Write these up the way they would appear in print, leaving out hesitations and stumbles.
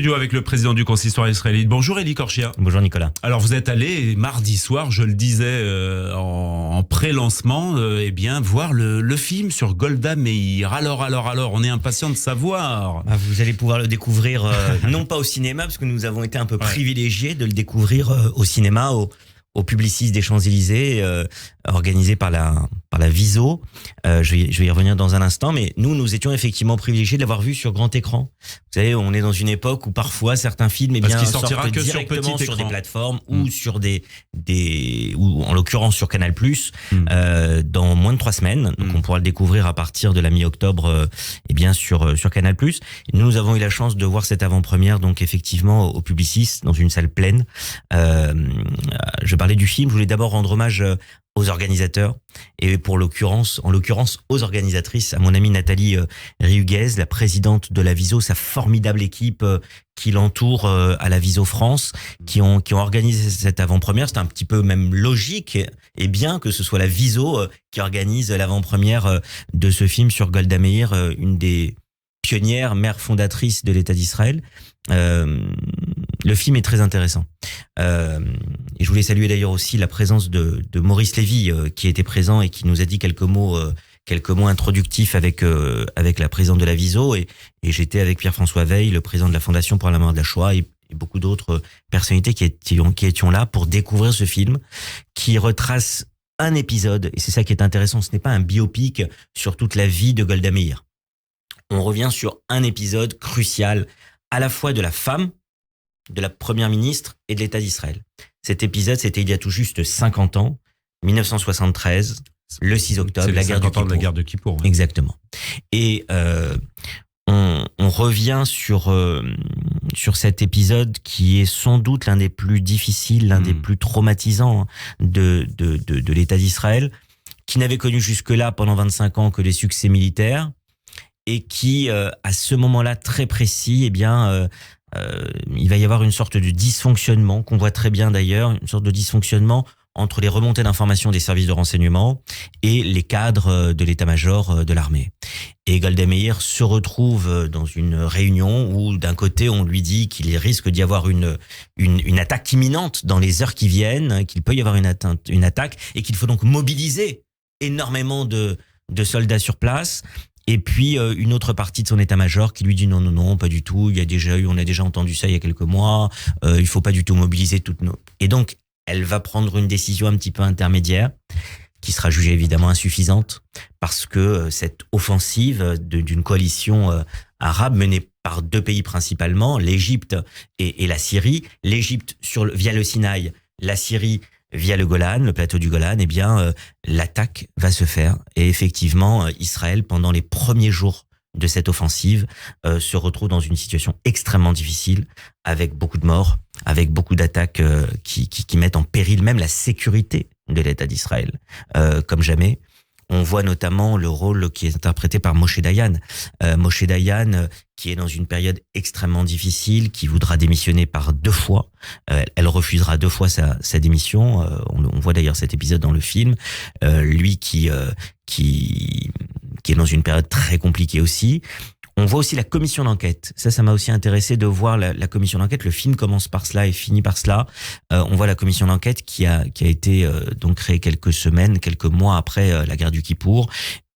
studio avec le président du consistoire israélite. Bonjour Eli Korshia. Bonjour Nicolas. Alors vous êtes allé mardi soir, je le disais en pré-lancement, voir le film sur Golda Meir. Alors, on est impatient de savoir. Vous allez pouvoir le découvrir non pas au cinéma, parce que nous avons été un peu privilégiés de le découvrir au cinéma, au Publicis des Champs-Élysées, organisé par la Viso. Je vais y revenir dans un instant, mais nous étions effectivement privilégiés de l'avoir vu sur grand écran. Vous savez, on est dans une époque où parfois certains films sortira sortent que directement sur des écran. plateformes ou sur ou en l'occurrence sur Canal+, dans moins de 3 semaines. Donc on pourra le découvrir à partir de la mi-octobre, sur Canal+. Nous avons eu la chance de voir cette avant-première, donc effectivement au Publicis, dans une salle pleine. Je parlais du film, je voulais d'abord rendre hommage aux organisateurs et en l'occurrence aux organisatrices, à mon amie Nathalie Rihuguez, la présidente de la Viso, sa formidable équipe qui l'entoure à la Viso France, qui ont organisé cette avant-première. C'est un petit peu même logique et bien que ce soit la Viso qui organise l'avant-première de ce film sur Golda Meir, une des pionnières, mère fondatrice de l'État d'Israël. Le film est très intéressant. Et je voulais saluer d'ailleurs aussi la présence de Maurice Lévy qui était présent et qui nous a dit quelques mots introductifs avec la présidente de la Viso, et j'étais avec Pierre-François Veil, le président de la Fondation pour la mémoire de la Shoah, et beaucoup d'autres personnalités qui étions là pour découvrir ce film qui retrace un épisode, et c'est ça qui est intéressant. Ce n'est pas un biopic sur toute la vie de Golda Meir. On revient sur un épisode crucial, à la fois de la femme, de la première ministre et de l'État d'Israël. Cet épisode, c'était il y a tout juste 50 ans, 1973, le 6 octobre, la guerre du Kippour. De la guerre de Kippour. Ouais. Exactement. Et on revient sur cet épisode qui est sans doute l'un des plus difficiles, l'un des plus traumatisants de l'État d'Israël, qui n'avait connu jusque-là pendant 25 ans que des succès militaires, et qui, à ce moment-là très précis, il va y avoir une sorte de dysfonctionnement, qu'on voit très bien d'ailleurs, une sorte de dysfonctionnement entre les remontées d'informations des services de renseignement et les cadres de l'état-major de l'armée. Et Golda Meir se retrouve dans une réunion où d'un côté on lui dit qu'il risque d'y avoir une attaque imminente dans les heures qui viennent, qu'il peut y avoir une attaque et qu'il faut donc mobiliser énormément de soldats sur place. Et puis une autre partie de son état-major qui lui dit non, pas du tout. On a déjà entendu ça il y a quelques mois. Il faut pas du tout mobiliser toutes nos. Et donc elle va prendre une décision un petit peu intermédiaire, qui sera jugée évidemment insuffisante, parce que cette offensive d'une coalition arabe menée par 2 pays principalement, l'Égypte et la Syrie. L'Égypte via le Sinaï, la Syrie via le Golan, le plateau du Golan, l'attaque va se faire. Et effectivement, Israël, pendant les premiers jours de cette offensive, se retrouve dans une situation extrêmement difficile, avec beaucoup de morts, avec beaucoup d'attaques qui mettent en péril même la sécurité de l'État d'Israël, comme jamais. On voit notamment le rôle qui est interprété par Moshe Dayan. Moshe Dayan, qui est dans une période extrêmement difficile, qui voudra démissionner par 2 fois. Elle refusera 2 fois sa démission. On voit d'ailleurs cet épisode dans le film. Lui qui est dans une période très compliquée aussi. On voit aussi la commission d'enquête. Ça m'a aussi intéressé de voir la commission d'enquête. Le film commence par cela et finit par cela. On voit la commission d'enquête qui a été donc créée quelques mois après la guerre du Kippour,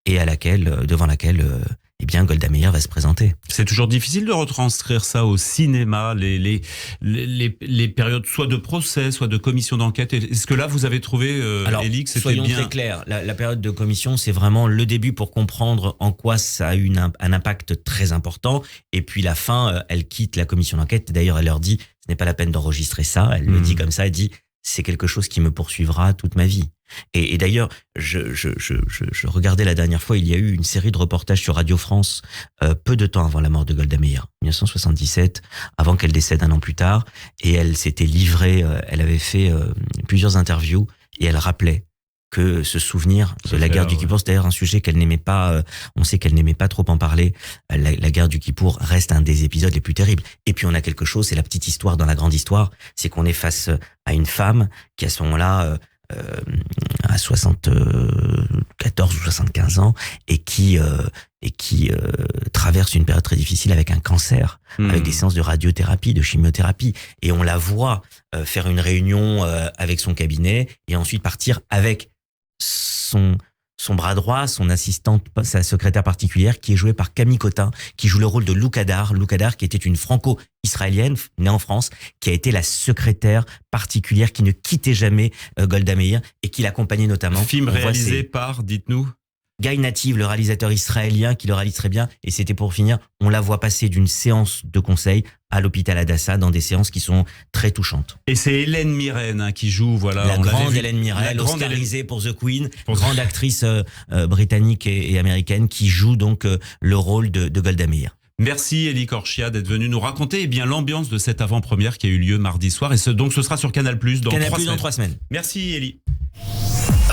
et devant laquelle Golda Meir va se présenter. C'est toujours difficile de retranscrire ça au cinéma, les périodes soit de procès, soit de commission d'enquête. Est-ce que là, vous avez trouvé, Eli, que c'était soyons bien... très clairs, la période de commission, c'est vraiment le début pour comprendre en quoi ça a eu un impact très important. Et puis la fin, elle quitte la commission d'enquête. D'ailleurs, elle leur dit, ce n'est pas la peine d'enregistrer ça. Elle le dit comme ça, elle dit, c'est quelque chose qui me poursuivra toute ma vie. Et d'ailleurs, je regardais la dernière fois, il y a eu une série de reportages sur Radio France, peu de temps avant la mort de Golda Meir, 1977, avant qu'elle décède 1 an plus tard, et elle s'était livrée, elle avait fait plusieurs interviews, et elle rappelait que ce souvenir de la guerre du Kippour, c'est d'ailleurs un sujet qu'elle n'aimait pas, on sait qu'elle n'aimait pas trop en parler, la guerre du Kippour reste un des épisodes les plus terribles. Et puis on a quelque chose, c'est la petite histoire dans la grande histoire, c'est qu'on est face à une femme qui à ce moment-là à 74 ou 75 ans et qui traverse une période très difficile avec un cancer, avec des séances de radiothérapie, de chimiothérapie. Et on la voit faire une réunion avec son cabinet et ensuite partir avec son bras droit, son assistante, sa secrétaire particulière, qui est jouée par Camille Cotin, qui joue le rôle de Lou Kadar. Lou Kadar, qui était une franco-israélienne, née en France, qui a été la secrétaire particulière, qui ne quittait jamais Golda Meir, et qui l'accompagnait notamment. Film réalisé par, dites-nous, Guy Native, le réalisateur israélien, qui le réalise très bien. Et c'était pour finir, on la voit passer d'une séance de conseil à l'hôpital Hadassah dans des séances qui sont très touchantes. Et c'est Hélène Mirren qui joue, voilà. La grande Hélène Mirren, oscarisée pour The Queen, grande actrice britannique et américaine qui joue donc le rôle de Golda Meir. Merci Élie Korchia d'être venu nous raconter l'ambiance de cette avant-première qui a eu lieu mardi soir. Et donc ce sera sur Canal+ dans 3 semaines. Dans 3 semaines. Merci Élie.